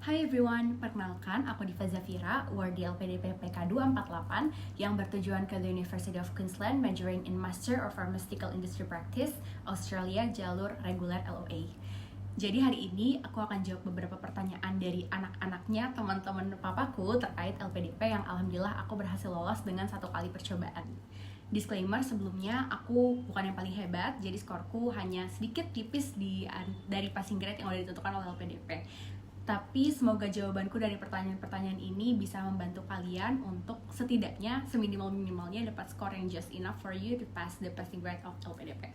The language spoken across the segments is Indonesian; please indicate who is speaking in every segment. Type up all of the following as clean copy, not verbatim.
Speaker 1: Hai everyone, perkenalkan aku Diva Zafira, awardee LPDP PK 248 yang bertujuan ke the University of Queensland majoring in Master of Pharmaceutical Industry Practice, Australia, jalur reguler LOA. Jadi hari ini aku akan jawab beberapa pertanyaan dari anak-anaknya teman-teman papaku terkait LPDP yang alhamdulillah aku berhasil lolos dengan 1 kali percobaan. Disclaimer sebelumnya, aku bukan yang paling hebat, jadi skorku hanya sedikit tipis dari passing grade yang udah ditentukan oleh LPDP. Tapi semoga jawabanku dari pertanyaan-pertanyaan ini bisa membantu kalian untuk setidaknya seminimal-minimalnya dapat skor yang just enough for you to pass the passing grade of LPDP.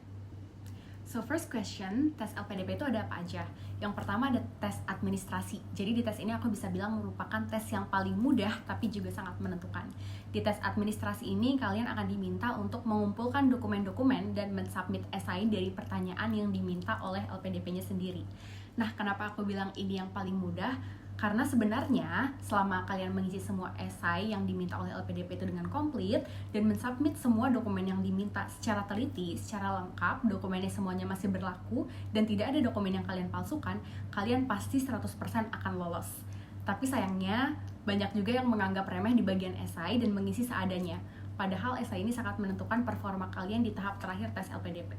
Speaker 1: So first question, tes LPDP itu ada apa aja? Yang pertama ada tes administrasi. Jadi di tes ini aku bisa bilang merupakan tes yang paling mudah tapi juga sangat menentukan. Di tes administrasi ini kalian akan diminta untuk mengumpulkan dokumen-dokumen dan mensubmit esai dari pertanyaan yang diminta oleh LPDP-nya sendiri. Nah, kenapa aku bilang ini yang paling mudah? Karena sebenarnya selama kalian mengisi semua esai yang diminta oleh LPDP itu dengan komplit dan mensubmit semua dokumen yang diminta secara teliti, secara lengkap, dokumennya semuanya masih berlaku dan tidak ada dokumen yang kalian palsukan, kalian pasti 100% akan lolos. Tapi sayangnya banyak juga yang menganggap remeh di bagian esai dan mengisi seadanya. Padahal esai ini sangat menentukan performa kalian di tahap terakhir tes LPDP.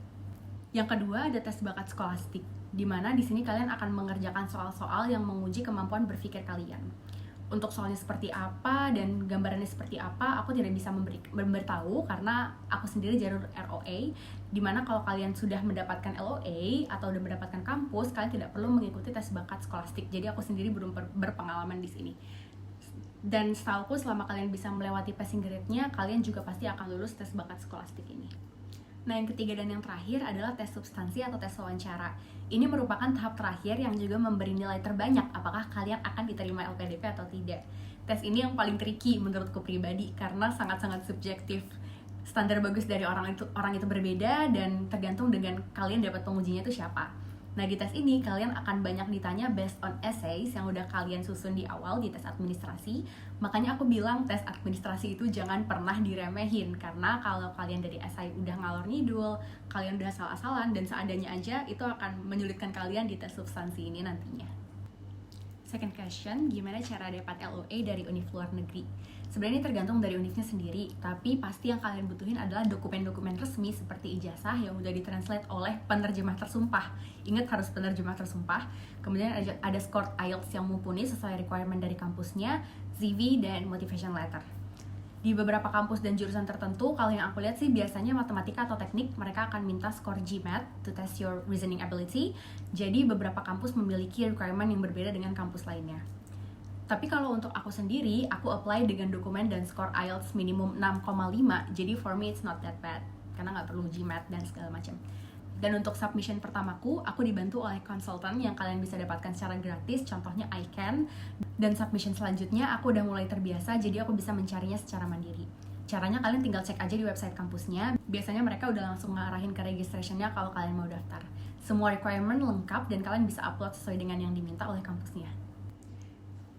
Speaker 1: Yang kedua ada tes bakat skolastik, di mana di sini kalian akan mengerjakan soal-soal yang menguji kemampuan berpikir kalian. Untuk soalnya seperti apa dan gambarannya seperti apa, aku tidak bisa memberitahu karena aku sendiri jalur ROA, di mana kalau kalian sudah mendapatkan LOA atau sudah mendapatkan kampus, kalian tidak perlu mengikuti tes bakat skolastik. Jadi aku sendiri belum berpengalaman di sini. Dan setauku selama kalian bisa melewati passing grade-nya, kalian juga pasti akan lulus tes bakat skolastik ini. Nah, yang ketiga dan yang terakhir adalah tes substansi atau tes wawancara. Ini merupakan tahap terakhir yang juga memberi nilai terbanyak apakah kalian akan diterima LPDP atau tidak. Tes ini yang paling tricky menurutku pribadi karena sangat-sangat subjektif. Standar bagus dari orang itu berbeda dan tergantung dengan kalian dapat pengujinya itu siapa. Nah, di tes ini kalian akan banyak ditanya based on essays yang udah kalian susun di awal di tes administrasi. Makanya aku bilang tes administrasi itu jangan pernah diremehin, karena kalau kalian dari essay udah ngalor ngidul, kalian udah asal-asalan dan seadanya aja, itu akan menyulitkan kalian di tes substansi ini nantinya. Second question, gimana cara dapat LOA dari univ luar negeri? Sebenarnya ini tergantung dari univnya sendiri, tapi pasti yang kalian butuhin adalah dokumen-dokumen resmi seperti ijazah yang udah ditranslate oleh penerjemah tersumpah. Ingat, harus penerjemah tersumpah. Kemudian ada skor IELTS yang mumpuni sesuai requirement dari kampusnya, CV, dan motivation letter. Di beberapa kampus dan jurusan tertentu, kalau yang aku lihat sih biasanya matematika atau teknik, mereka akan minta skor GMAT to test your reasoning ability. Jadi beberapa kampus memiliki requirement yang berbeda dengan kampus lainnya. Tapi kalau untuk aku sendiri, aku apply dengan dokumen dan skor IELTS minimum 6,5, jadi for me it's not that bad, karena nggak perlu GMAT dan segala macam. Dan untuk submission pertamaku, aku dibantu oleh konsultan yang kalian bisa dapatkan secara gratis, contohnya iCan. Dan submission selanjutnya, aku udah mulai terbiasa, jadi aku bisa mencarinya secara mandiri. Caranya kalian tinggal cek aja di website kampusnya, biasanya mereka udah langsung ngarahin ke registrationnya kalau kalian mau daftar. Semua requirement lengkap dan kalian bisa upload sesuai dengan yang diminta oleh kampusnya.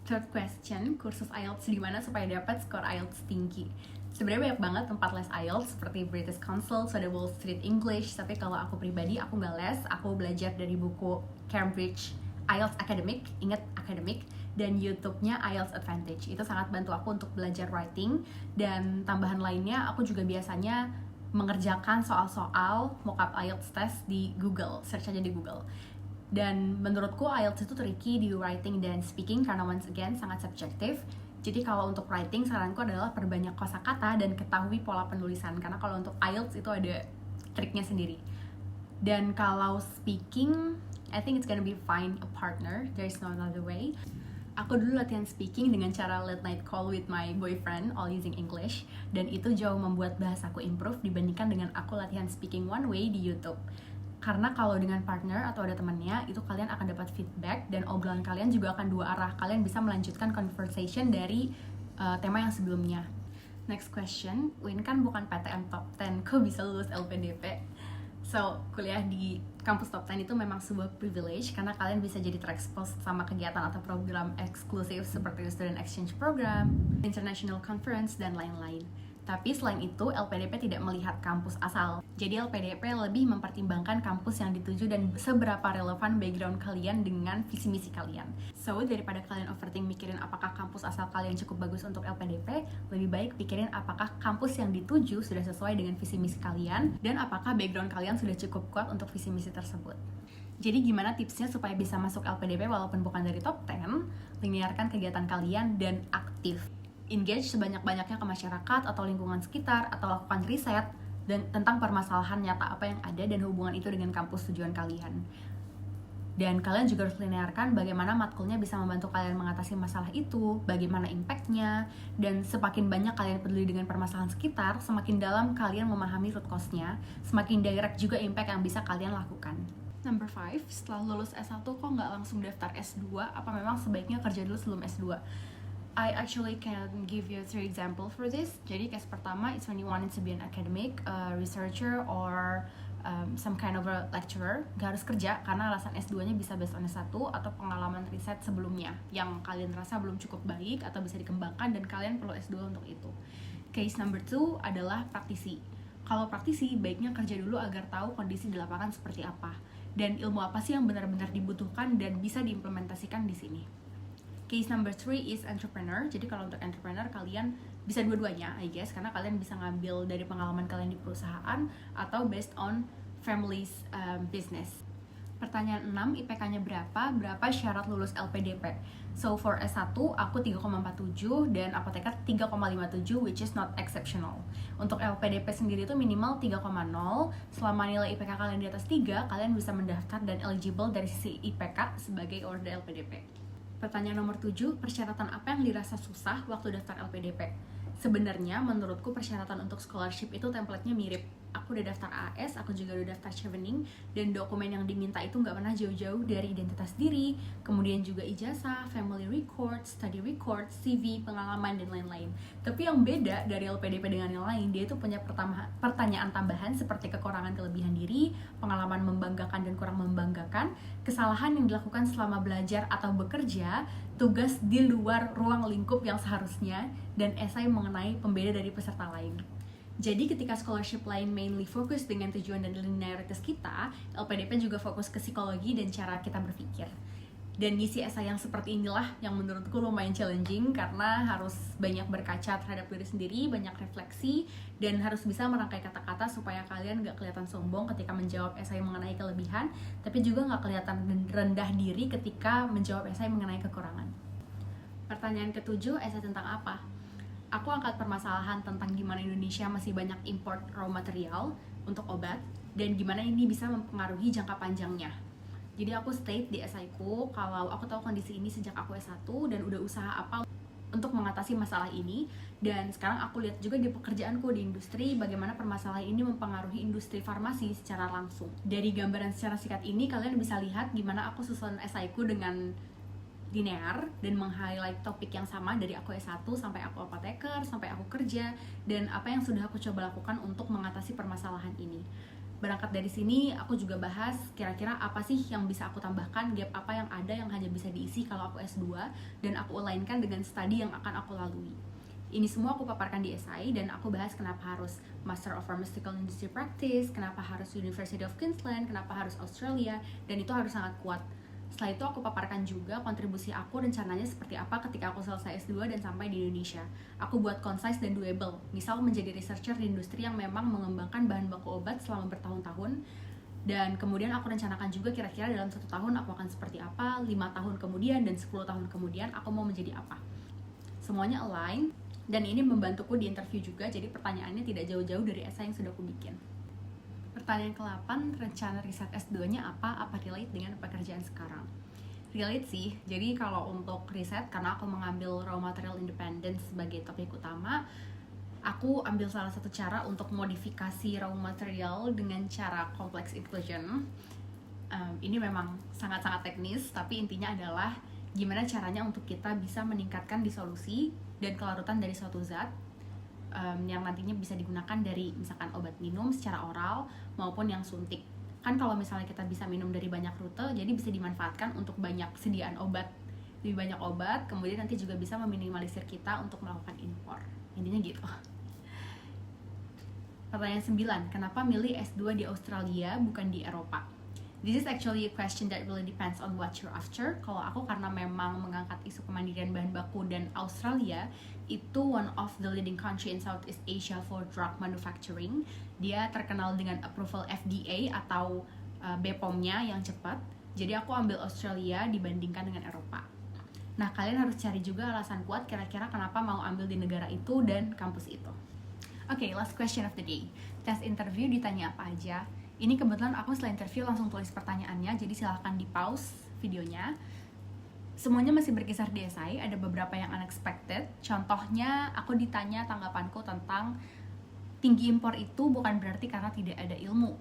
Speaker 1: Third question, kursus IELTS di mana supaya dapat skor IELTS tinggi? Sebenarnya banyak banget tempat les IELTS seperti British Council, ada Wall Street English, tapi kalau aku pribadi aku nggak les, aku belajar dari buku Cambridge IELTS Academic, ingat academic, dan YouTube-nya IELTS Advantage. Itu sangat bantu aku untuk belajar writing, dan tambahan lainnya aku juga biasanya mengerjakan soal-soal mock-up IELTS test di Google, search aja di Google. Dan menurutku IELTS itu tricky di writing dan speaking karena once again sangat subjektif. Jadi kalau untuk writing saranku adalah perbanyak kosakata dan ketahui pola penulisan, karena kalau untuk IELTS itu ada triknya sendiri. Dan kalau speaking, I think it's gonna be find a partner, there's no other way. Aku dulu latihan speaking dengan cara late night call with my boyfriend, all using English, dan itu jauh membuat bahasaku improve dibandingkan dengan aku latihan speaking one way di YouTube. Karena kalau dengan partner atau ada temannya, itu kalian akan dapat feedback dan obrolan kalian juga akan dua arah. Kalian bisa melanjutkan conversation dari tema yang sebelumnya. Next question, Win kan bukan PTN top 10, kok bisa lulus LPDP? So, kuliah di kampus top 10 itu memang sebuah privilege karena kalian bisa jadi terekspos sama kegiatan atau program eksklusif seperti Student Exchange Program, International Conference, dan lain-lain. Tapi selain itu, LPDP tidak melihat kampus asal. Jadi LPDP lebih mempertimbangkan kampus yang dituju dan seberapa relevan background kalian dengan visi misi kalian. So, daripada kalian overthink mikirin apakah kampus asal kalian cukup bagus untuk LPDP, lebih baik pikirin apakah kampus yang dituju sudah sesuai dengan visi misi kalian dan apakah background kalian sudah cukup kuat untuk visi misi tersebut. Jadi gimana tipsnya supaya bisa masuk LPDP walaupun bukan dari top 10? Linearkan kegiatan kalian dan aktif. Engage sebanyak-banyaknya ke masyarakat atau lingkungan sekitar, atau lakukan riset dan tentang permasalahan nyata apa yang ada dan hubungan itu dengan kampus tujuan kalian. Dan kalian juga harus linearkan bagaimana matkulnya bisa membantu kalian mengatasi masalah itu, bagaimana impact-nya, dan semakin banyak kalian peduli dengan permasalahan sekitar, semakin dalam kalian memahami root cause-nya, semakin direct juga impact yang bisa kalian lakukan. Number 5, setelah lulus S1 kok nggak langsung daftar S2? Apa memang sebaiknya kerja dulu sebelum S2? I actually can give you 3 example for this. Jadi case pertama is when you wanted to be an academic, researcher, or some kind of a lecturer. Gak harus kerja karena alasan S2-nya bisa based on S1 atau pengalaman riset sebelumnya yang kalian rasa belum cukup baik atau bisa dikembangkan dan kalian perlu S2 untuk itu. Case number 2 adalah praktisi. Kalau praktisi, baiknya kerja dulu agar tahu kondisi di lapangan seperti apa dan ilmu apa sih yang benar-benar dibutuhkan dan bisa diimplementasikan di sini. Case number 3 is entrepreneur. Jadi kalau untuk entrepreneur kalian bisa dua-duanya, I guess, karena kalian bisa ngambil dari pengalaman kalian di perusahaan atau based on family's business. Pertanyaan 6, IPK-nya berapa? Berapa syarat lulus LPDP? So for S1 aku 3,47 dan apoteker 3,57, which is not exceptional. Untuk LPDP sendiri itu minimal 3,0. Selama nilai IPK kalian di atas 3, kalian bisa mendaftar dan eligible dari sisi IPK sebagai order LPDP. Pertanyaan nomor 7, persyaratan apa yang dirasa susah waktu daftar LPDP? Sebenarnya menurutku persyaratan untuk scholarship itu template-nya mirip. Aku udah daftar AS, aku juga udah daftar Chevening, dan dokumen yang diminta itu nggak pernah jauh-jauh dari identitas diri, kemudian juga ijazah, family record, study record, CV, pengalaman, dan lain-lain. Tapi yang beda dari LPDP dengan yang lain, dia itu punya pertanyaan tambahan seperti kekurangan kelebihan diri, pengalaman membanggakan dan kurang membanggakan, kesalahan yang dilakukan selama belajar atau bekerja, tugas di luar ruang lingkup yang seharusnya, dan esai mengenai pembeda dari peserta lain. Jadi ketika scholarship lain mainly fokus dengan tujuan dan linearitas kita, LPDP juga fokus ke psikologi dan cara kita berpikir. Dan ngisi esai yang seperti inilah yang menurutku lumayan challenging karena harus banyak berkaca terhadap diri sendiri, banyak refleksi, dan harus bisa merangkai kata-kata supaya kalian gak kelihatan sombong ketika menjawab esai mengenai kelebihan, tapi juga gak kelihatan rendah diri ketika menjawab esai mengenai kekurangan. Pertanyaan ke-7, esai tentang apa? Aku angkat permasalahan tentang gimana Indonesia masih banyak import raw material untuk obat dan gimana ini bisa mempengaruhi jangka panjangnya. Jadi aku state di esaiku kalau aku tahu kondisi ini sejak aku S1 dan udah usaha apa untuk mengatasi masalah ini, dan sekarang aku lihat juga di pekerjaanku di industri bagaimana permasalahan ini mempengaruhi industri farmasi secara langsung. Dari gambaran secara singkat ini kalian bisa lihat gimana aku susun esaiku dengan linear dan meng-highlight topik yang sama dari aku S1 sampai aku apoteker, sampai aku kerja, dan apa yang sudah aku coba lakukan untuk mengatasi permasalahan ini. Berangkat dari sini, aku juga bahas kira-kira apa sih yang bisa aku tambahkan, gap apa yang ada yang hanya bisa diisi kalau aku S2, dan aku alignkan dengan studi yang akan aku lalui. Ini semua aku paparkan di esai dan aku bahas kenapa harus Master of Pharmaceutical Industry Practice, kenapa harus University of Queensland, kenapa harus Australia, dan itu harus sangat kuat. Setelah itu aku paparkan juga kontribusi aku rencananya seperti apa ketika aku selesai S2 dan sampai di Indonesia. Aku buat concise dan doable, misal menjadi researcher di industri yang memang mengembangkan bahan baku obat selama bertahun-tahun, dan kemudian aku rencanakan juga kira-kira dalam 1 tahun aku akan seperti apa, 5 tahun kemudian, dan 10 tahun kemudian aku mau menjadi apa. Semuanya align, dan ini membantuku di interview juga, jadi pertanyaannya tidak jauh-jauh dari esai yang sudah aku bikin. Pertanyaan ke-8, rencana riset S2-nya apa relate dengan pekerjaan sekarang? Relate sih, jadi kalau untuk riset, karena aku mengambil raw material independence sebagai topik utama, aku ambil salah satu cara untuk modifikasi raw material dengan cara complex inclusion. Ini memang sangat-sangat teknis, tapi intinya adalah gimana caranya untuk kita bisa meningkatkan disolusi dan kelarutan dari suatu zat yang nantinya bisa digunakan dari misalkan obat minum secara oral maupun yang suntik. Kan kalau misalnya kita bisa minum dari banyak rute, jadi bisa dimanfaatkan untuk banyak sediaan obat, lebih banyak obat, kemudian nanti juga bisa meminimalisir kita untuk melakukan impor. Intinya gitu. Pertanyaan 9, kenapa milih S2 di Australia bukan di Eropa? This is actually a question that really depends on what you're after. Kalau aku karena memang mengangkat isu kemandirian bahan baku dan Australia itu one of the leading country in Southeast Asia for drug manufacturing. Dia terkenal dengan approval FDA atau BPOM-nya yang cepat. Jadi aku ambil Australia dibandingkan dengan Eropa. Nah, kalian harus cari juga alasan kuat kira-kira kenapa mau ambil di negara itu dan kampus itu. Oke, last question of the day. Tes interview ditanya apa aja? Ini kebetulan aku setelah interview langsung tulis pertanyaannya, jadi silahkan di pause videonya. Semuanya masih berkisar di esai, ada beberapa yang unexpected. Contohnya, aku ditanya tanggapanku tentang tinggi impor itu bukan berarti karena tidak ada ilmu,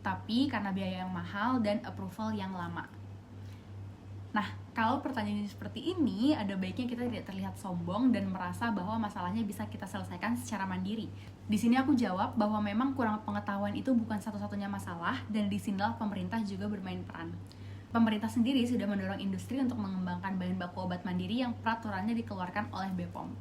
Speaker 1: tapi karena biaya yang mahal dan approval yang lama. Nah, kalau pertanyaan seperti ini, ada baiknya kita tidak terlihat sombong dan merasa bahwa masalahnya bisa kita selesaikan secara mandiri. Di sini aku jawab bahwa memang kurang pengetahuan itu bukan satu-satunya masalah, dan disinilah pemerintah juga bermain peran. Pemerintah sendiri sudah mendorong industri untuk mengembangkan bahan baku obat mandiri yang peraturannya dikeluarkan oleh BPOM.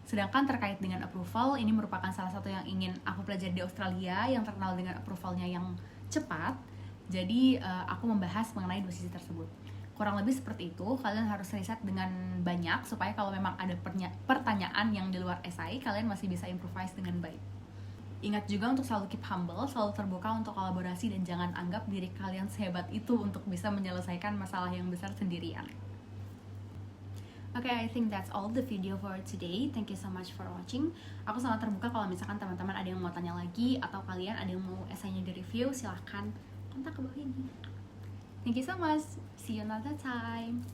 Speaker 1: Sedangkan terkait dengan approval, ini merupakan salah satu yang ingin aku pelajari di Australia yang terkenal dengan approvalnya yang cepat. Jadi aku membahas mengenai dua sisi tersebut. Kurang lebih seperti itu, kalian harus riset dengan banyak supaya kalau memang ada pertanyaan yang di luar esai, kalian masih bisa improvise dengan baik. Ingat juga untuk selalu keep humble, selalu terbuka untuk kolaborasi, dan jangan anggap diri kalian sehebat itu untuk bisa menyelesaikan masalah yang besar sendirian. Okay, I think that's all the video for today. Thank you so much for watching. Aku sangat terbuka kalau misalkan teman-teman ada yang mau tanya lagi atau kalian ada yang mau esainya di-review, silahkan kontak ke bawah ini. Thank you so much. See you another time.